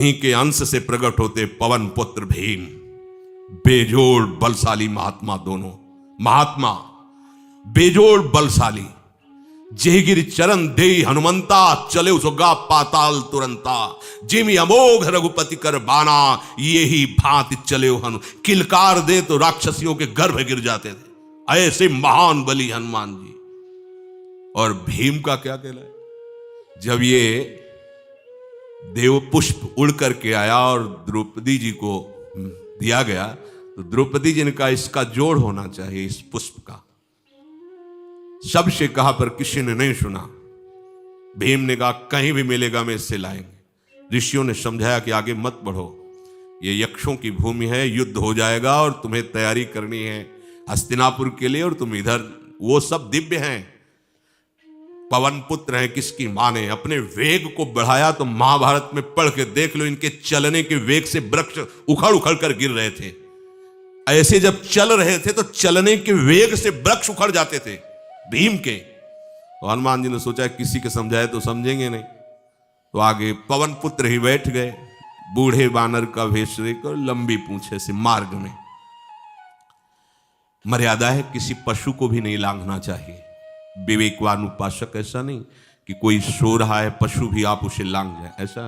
ही के अंश से प्रकट होते पवन पुत्र भीम, बेजोड़ बलशाली महात्मा। दोनों महात्मा बेजोड़ बलशाली। जेगिर चरण दे हनुमंता, चले उसगा पाताल तुरंता। जिमि अमोघ रघुपति कर बाना, ये ही भांति चले हनु। किलकार दे तो राक्षसियों के गर्भ गिर जाते थे, ऐसे महान बली हनुमान जी। और भीम का क्या कहना है, जब ये देव पुष्प उड़ करके आया और द्रौपदी जी को दिया गया, तो द्रौपदी जी ने कहा इसका जोड़ होना चाहिए, इस पुष्प का। सबसे कहा पर किसी ने नहीं सुना। भीम ने कहा कहीं भी मिलेगा मैं इससे लाएंगे। ऋषियों ने समझाया कि आगे मत बढ़ो, ये यक्षों की भूमि है, युद्ध हो जाएगा और तुम्हें तैयारी करनी है हस्तिनापुर के लिए, और तुम इधर। वो सब दिव्य हैं, पवन पुत्र है। किसकी मां ने अपने वेग को बढ़ाया, तो महाभारत में पढ़ के देख लो, इनके चलने के वेग से वृक्ष उखड़ उखड़ कर गिर रहे थे। ऐसे जब चल रहे थे तो चलने के वेग से वृक्ष उखड़ जाते थे भीम के। तो हनुमान जी ने सोचा किसी के समझाए तो समझेंगे नहीं, तो आगे पवन पुत्र ही बैठ गए, बूढ़े बानर का भेष लेकर, लंबी पूंछे से। मार्ग में मर्यादा है, किसी पशु को भी नहीं लांघना चाहिए। विवेकवान उपासक ऐसा नहीं कि कोई सो रहा है पशु भी आप उसे लांघ जाए, ऐसा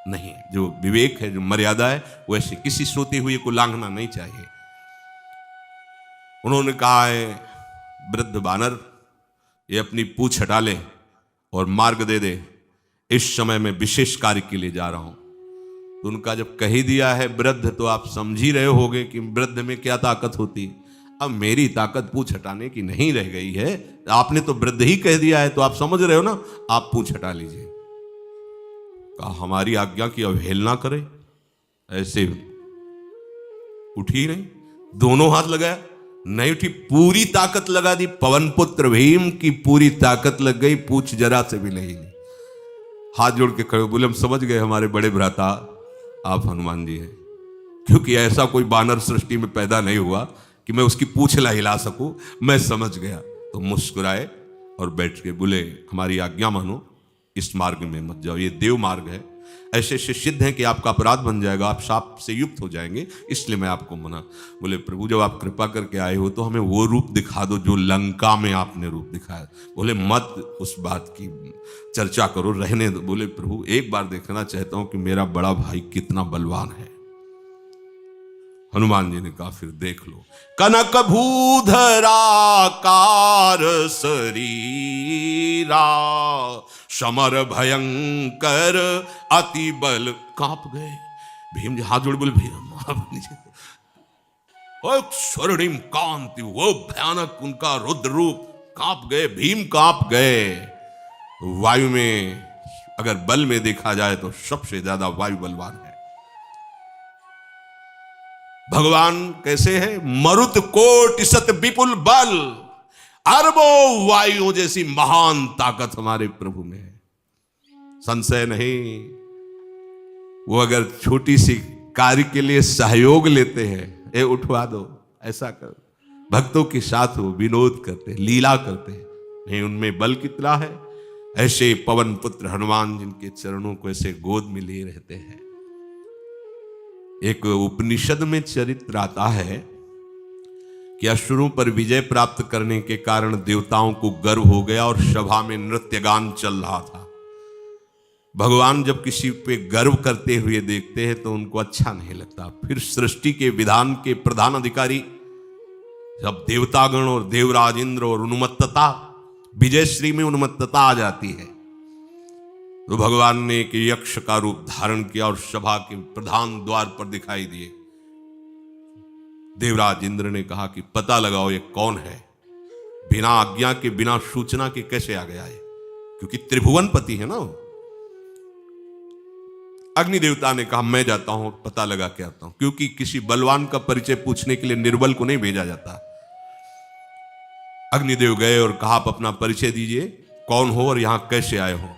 नहीं। जो विवेक है, जो मर्यादा है, वैसे किसी सोते हुए को लांघना नहीं चाहिए। उन्होंने कहा है वृद्ध बानर, ये अपनी पूंछ हटा ले और मार्ग दे दे, इस समय मैं विशेष कार्य के लिए जा रहा हूं। तो उनका जब कह ही दिया है वृद्ध, तो आप समझ ही रहे होगे कि वृद्ध में क्या ताकत होती। अब मेरी ताकत पूंछ हटाने की नहीं रह गई है, आपने तो वृद्ध ही कह दिया है, तो आप समझ रहे हो ना, आप पूंछ हटा लीजिए। कहा हमारी आज्ञा की अवहेलना करे, ऐसे उठी नहीं, दोनों हाथ लगाया, नहीं उठी, पूरी ताकत लगा दी। पवन पुत्र भीम की पूरी ताकत लग गई, पूछ जरा से भी नहीं ली। हाथ जोड़ के खड़े बोले हम समझ गए हमारे बड़े भ्राता आप हनुमान जी हैं, क्योंकि ऐसा कोई बानर सृष्टि में पैदा नहीं हुआ कि मैं उसकी पूंछ ला हिला सकूं, मैं समझ गया। तो मुस्कुराए और बैठ के बोले हमारी आज्ञा मानो, इस मार्ग में मत जाओ, ये देव मार्ग है, ऐसे ऐसे सिद्ध है कि आपका अपराध बन जाएगा, आप शाप से युक्त हो जाएंगे, इसलिए मैं आपको मना। बोले प्रभु जब आप कृपा करके आए हो तो हमें वो रूप दिखा दो जो लंका में आपने रूप दिखाया। बोले मत उस बात की चर्चा करो, रहने दो। बोले प्रभु एक बार देखना चाहता हूं कि मेरा बड़ा भाई कितना बलवान है। हनुमान जी ने कहा फिर देख लो। कनक भूधराकार शरीरा, समर भयंकर अति बल। कांप गए भीम जी, हाथ जोड़ बोले भीम स्वर्णिम कांति, वो भयानक उनका रुद्र रूप, कांप गए भीम, कांप गए। वायु में अगर बल में देखा जाए तो सबसे ज्यादा वायु बलवान है। भगवान कैसे है, मरुत कोट सत विपुल बल, अरबों वायुओं जैसी महान ताकत हमारे प्रभु में है, संशय नहीं। वो अगर छोटी सी कार्य के लिए सहयोग लेते हैं, ए उठवा दो, ऐसा कर, भक्तों के साथ वो विनोद करते, लीला करते, नहीं उनमें बल कितना है। ऐसे पवन पुत्र हनुमान जिनके चरणों को ऐसे गोद में लिए रहते हैं। एक उपनिषद में चरित्र आता है कि असुरों पर विजय प्राप्त करने के कारण देवताओं को गर्व हो गया और सभा में नृत्य गान चल रहा था। भगवान जब किसी पे गर्व करते हुए देखते हैं तो उनको अच्छा नहीं लगता। फिर सृष्टि के विधान के प्रधान अधिकारी जब देवतागण और देवराज इंद्र और उन्मत्तता, विजयश्री में उन्मत्तता आ जाती है, तो भगवान ने एक यक्ष का रूप धारण किया और सभा के प्रधान द्वार पर दिखाई दिए। देवराज इंद्र ने कहा कि पता लगाओ ये कौन है, बिना आज्ञा के बिना सूचना के कैसे आ गया है, क्योंकि त्रिभुवन पति है ना। अग्नि देवता ने कहा मैं जाता हूं, पता लगा के आता हूं, क्योंकि किसी बलवान का परिचय पूछने के लिए निर्बल को नहीं भेजा जाता। अग्निदेव गए और कहा आप अपना परिचय दीजिए, कौन हो और यहां कैसे आए हो।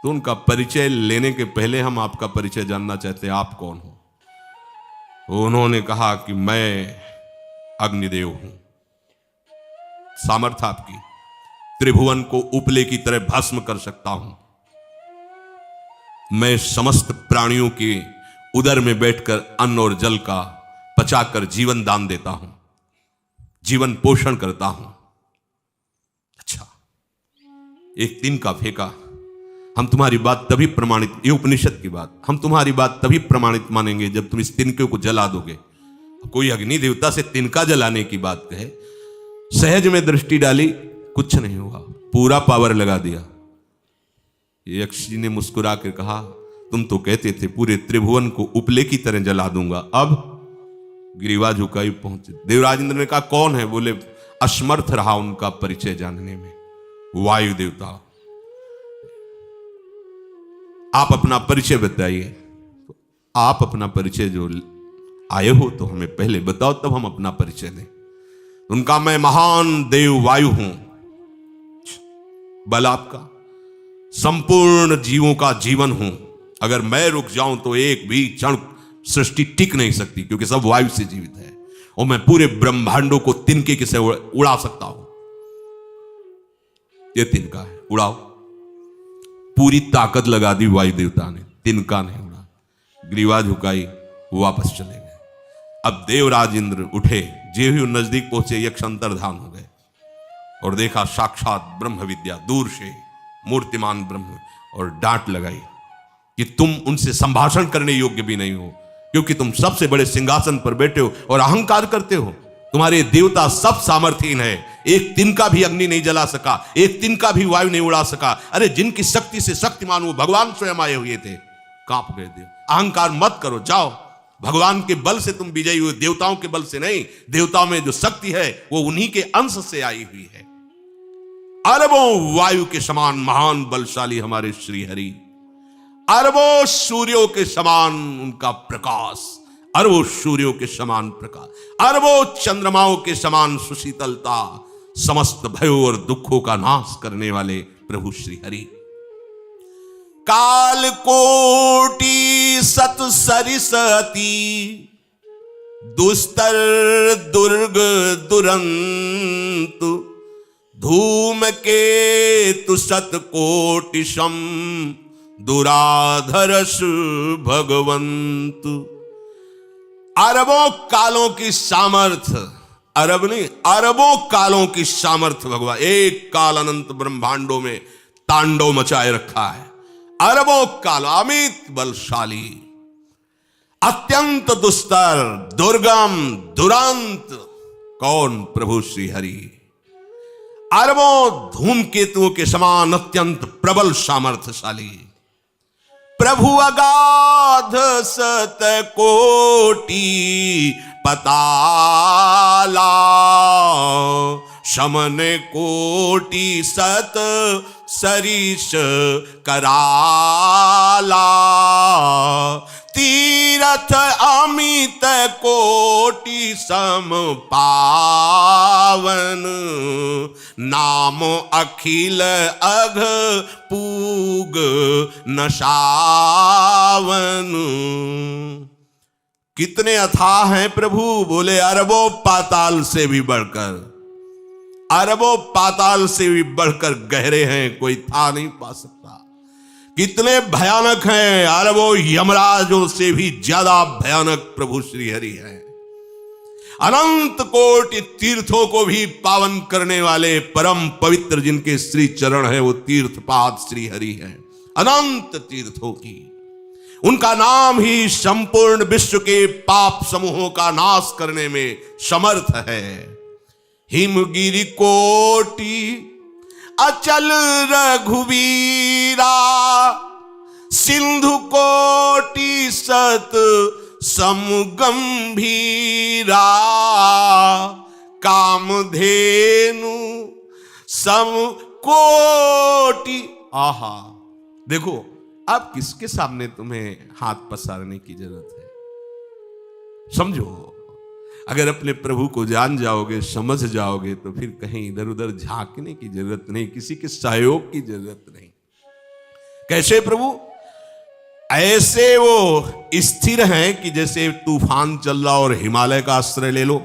तो उनका परिचय लेने के पहले हम आपका परिचय जानना चाहते हैं, आप कौन हो। तो उन्होंने कहा कि मैं अग्निदेव हूं, सामर्थ्य आपकी, त्रिभुवन को उपले की तरह भस्म कर सकता हूं। मैं समस्त प्राणियों के उदर में बैठकर अन्न और जल का पचाकर जीवन दान देता हूं, जीवन पोषण करता हूं। अच्छा, एक तिनका फेंका, हम तुम्हारी बात तभी प्रमाणित, ये उपनिषद की बात, हम तुम्हारी बात तभी प्रमाणित मानेंगे जब तुम इस तिनके को जला दोगे। कोई अग्नि देवता से तिनका जलाने की बात कहे, सहज में दृष्टि डाली, कुछ नहीं हुआ, पूरा पावर लगा दिया। यक्ष जी ने मुस्कुरा कर कहा, तुम तो कहते थे पूरे त्रिभुवन को उपले की तरह जला दूंगा, अब गिरिवा झुकाई पहुंचे। देवराज इंद्र ने कहा कौन है? बोले असमर्थ रहा उनका परिचय जानने में, वायु देवता। आप अपना परिचय बताइए। तो आप अपना परिचय जो आए हो तो हमें पहले बताओ, तब हम अपना परिचय दें। उनका मैं महान देव वायु हूं, बल आपका, संपूर्ण जीवों का जीवन हूं। अगर मैं रुक जाऊं तो एक भी क्षण सृष्टि टिक नहीं सकती, क्योंकि सब वायु से जीवित है, और मैं पूरे ब्रह्मांडों को तिनके से उड़ा सकता हूं। ये तिनका है, उड़ाओ। पूरी ताकत लगा दी वायु देवता ने, तिनका नहीं उड़ा। ग्रीवा झुकाई, वापस चले गए। अब देवराज इंद्र उठे, जे भी नजदीक पहुंचे यक्ष अंतर्धान हो गए और देखा साक्षात ब्रह्म विद्या दूर से मूर्तिमान ब्रह्म, और डांट लगाई कि तुम उनसे संभाषण करने योग्य भी नहीं हो, क्योंकि तुम सबसे बड़े सिंहासन पर बैठे हो और अहंकार करते हो। तुम्हारे देवता सब सामर्थ्यहीन है, एक तिनका भी अग्नि नहीं जला सका, एक तिनका भी वायु नहीं उड़ा सका। अरे जिनकी शक्ति से शक्तिमान वो भगवान स्वयं आए हुए थे, कांप गए देव। अहंकार मत करो, जाओ, भगवान के बल से तुम विजयी हुए, देवताओं के बल से नहीं। देवताओं में जो शक्ति है वो उन्हीं के अंश से आई हुई है। अरबों वायु के समान महान बलशाली हमारे श्री हरि, अरबों सूर्यों के समान उनका प्रकाश, अरबों सूर्यों के समान प्रकाश, अरबों चंद्रमाओं के समान सुशीतलता, समस्त भयों और दुखों का नाश करने वाले प्रभु श्री हरि। काल कोटि सत सरिसती, दुस्तर दुर्ग दुरंत, धूम के तु सत कोटि सम, दुराधरस भगवंत। अरबों कालों की सामर्थ्य, अरब नहीं अरबों कालों की सामर्थ्य भगवान एक काल अनंत ब्रह्मांडों में तांडव मचाए रखा है। अरबों काल, अमित बलशाली, अत्यंत दुस्तर, दुर्गम, दुरंत, कौन? प्रभु श्री हरि। अरबों धूमकेतुओं के समान अत्यंत प्रबल सामर्थ्यशाली, प्रभु अगाध सत कोटि पताला, शमन कोटि सत सरिष कराला, तीरथ अमित कोटि सम पावन, नाम अखिल अघ पूग नशावन। कितने अथाह हैं प्रभु? बोले अरबों पाताल से भी बढ़कर, अरबों पाताल से भी बढ़कर गहरे हैं, कोई था नहीं पा सकता। कितने भयानक हैं, अरबों यमराजों से भी ज्यादा भयानक प्रभु श्री हरि हैं। अनंत कोटि तीर्थों को भी पावन करने वाले परम पवित्र जिनके श्री चरण है, वो तीर्थपाद श्री हरि हैं। अनंत तीर्थों की, उनका नाम ही संपूर्ण विश्व के पाप समूहों का नाश करने में समर्थ है। हिमगिरि कोटि अचल रघुवीरा, सिंधु कोटि सत समगंभीरा, कामधेनु सम कोटि। आहा, देखो अब किसके सामने तुम्हें हाथ पसारने की जरूरत है? समझो, अगर अपने प्रभु को जान जाओगे, समझ जाओगे, तो फिर कहीं इधर उधर झांकने की जरूरत नहीं, किसी के सहयोग की जरूरत नहीं। कैसे प्रभु? ऐसे वो स्थिर हैं कि जैसे तूफान चल रहा और हिमालय का आश्रय ले लो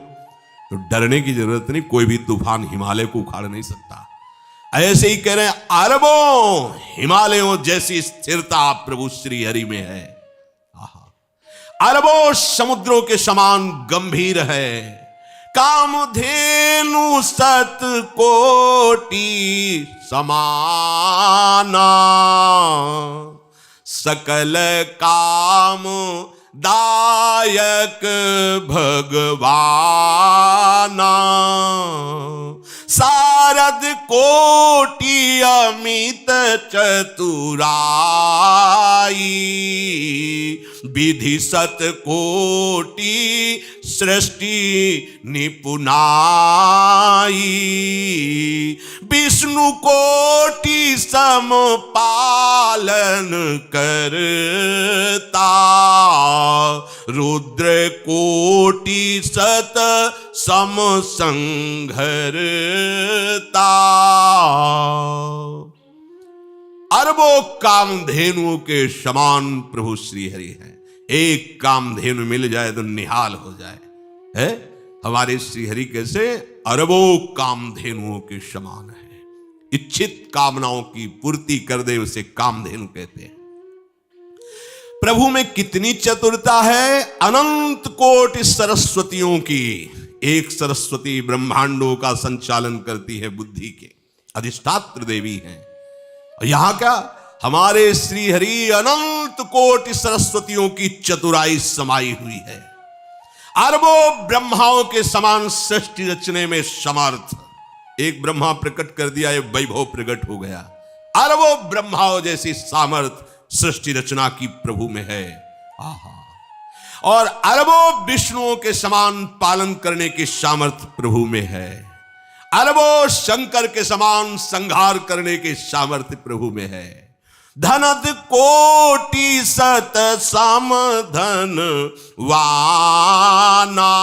तो डरने की जरूरत नहीं, कोई भी तूफान हिमालय को उखाड़ नहीं सकता। ऐसे ही कह रहे हैं, अरबों हिमालयों जैसी स्थिरता प्रभु श्री हरि में है। अरबों समुद्रों के समान गंभीर है। कामधेनु सत कोटि समाना, सकल काम दायक भगवाना। सारद कोटि अमित चतुराई, विधि सत कोटि सृष्टि निपुनाई। विष्णु कोटि सम पालन करता, रुद्र कोटि सत सम संघरता। अरबों कामधेनुओं के समान प्रभु श्री हरि हैं। एक कामधेनु मिल जाए तो निहाल हो जाए है। हमारे श्री हरि कैसे अरबों कामधेनुओं के समान है। इच्छित कामनाओं की पूर्ति कर दे उसे कामधेनु कहते हैं। प्रभु में कितनी चतुरता है। अनंत कोटि सरस्वतियों की एक सरस्वती ब्रह्मांडों का संचालन करती है, बुद्धि के अधिष्ठात्र देवी हैं। यहां क्या हमारे श्री हरि अनंत कोटि सरस्वतियों की चतुराई समाई हुई है। अरबों ब्रह्माओं के समान सृष्टि रचने में समर्थ। एक ब्रह्मा प्रकट कर दिया, ये वैभव प्रकट हो गया। अरबों ब्रह्माओं जैसी सामर्थ सृष्टि रचना की प्रभु में है। आहा। और अरबों विष्णुओं के समान पालन करने की सामर्थ्य प्रभु में है। अरबों शंकर के समान संहार करने की सामर्थ्य प्रभु में है। धनद कोटि सत सम धन वाना,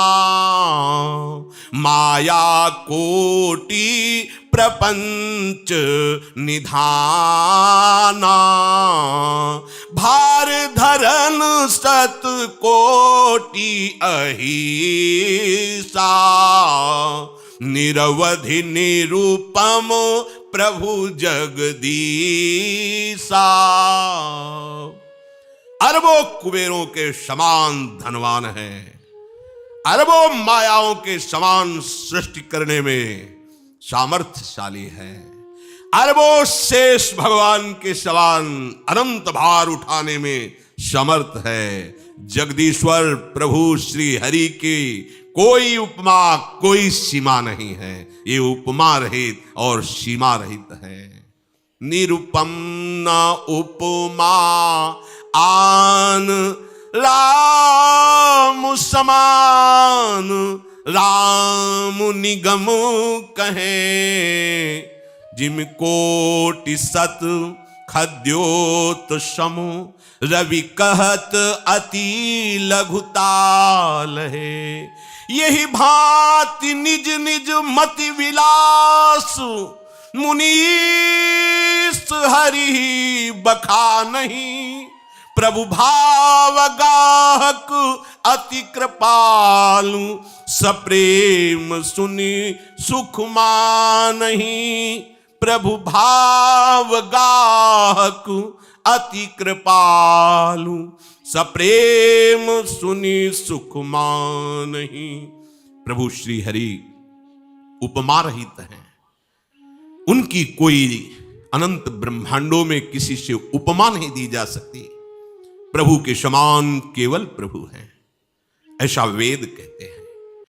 माया कोटि प्रपंच निधाना। भार धरन सत कोटि अहिसा, निरवधि निरूपम प्रभु जगदीसा। अरबों कुबेरों के समान धनवान है। अरबों मायाओं के समान सृष्टि करने में सामर्थ्यशाली है। अरबों शेष भगवान के समान अनंत भार उठाने में समर्थ है। जगदीश्वर प्रभु श्री हरि की कोई उपमा कोई सीमा नहीं है। ये उपमा रहित और सीमा रहित है। निरुपम न उपमा आन राम समान, राम निगम कहे जिम कोटि सत खद्योत समु, रवि कहत अति लघुताल है। यही भांति निज निज मति विलास, मुनीस हरि बखा नहीं। प्रभु भाव गाहक अति कृपालु, सप्रेम सुनि सुख मानहि। प्रभु भाव गाहक अति कृपालु, सप्रेम सुनि सुख मानहि। प्रभु श्री हरि उपमा रहित हैं। उनकी कोई अनंत ब्रह्मांडों में किसी से उपमा नहीं दी जा सकती। प्रभु के समान केवल प्रभु हैं, ऐसा वेद कहते हैं।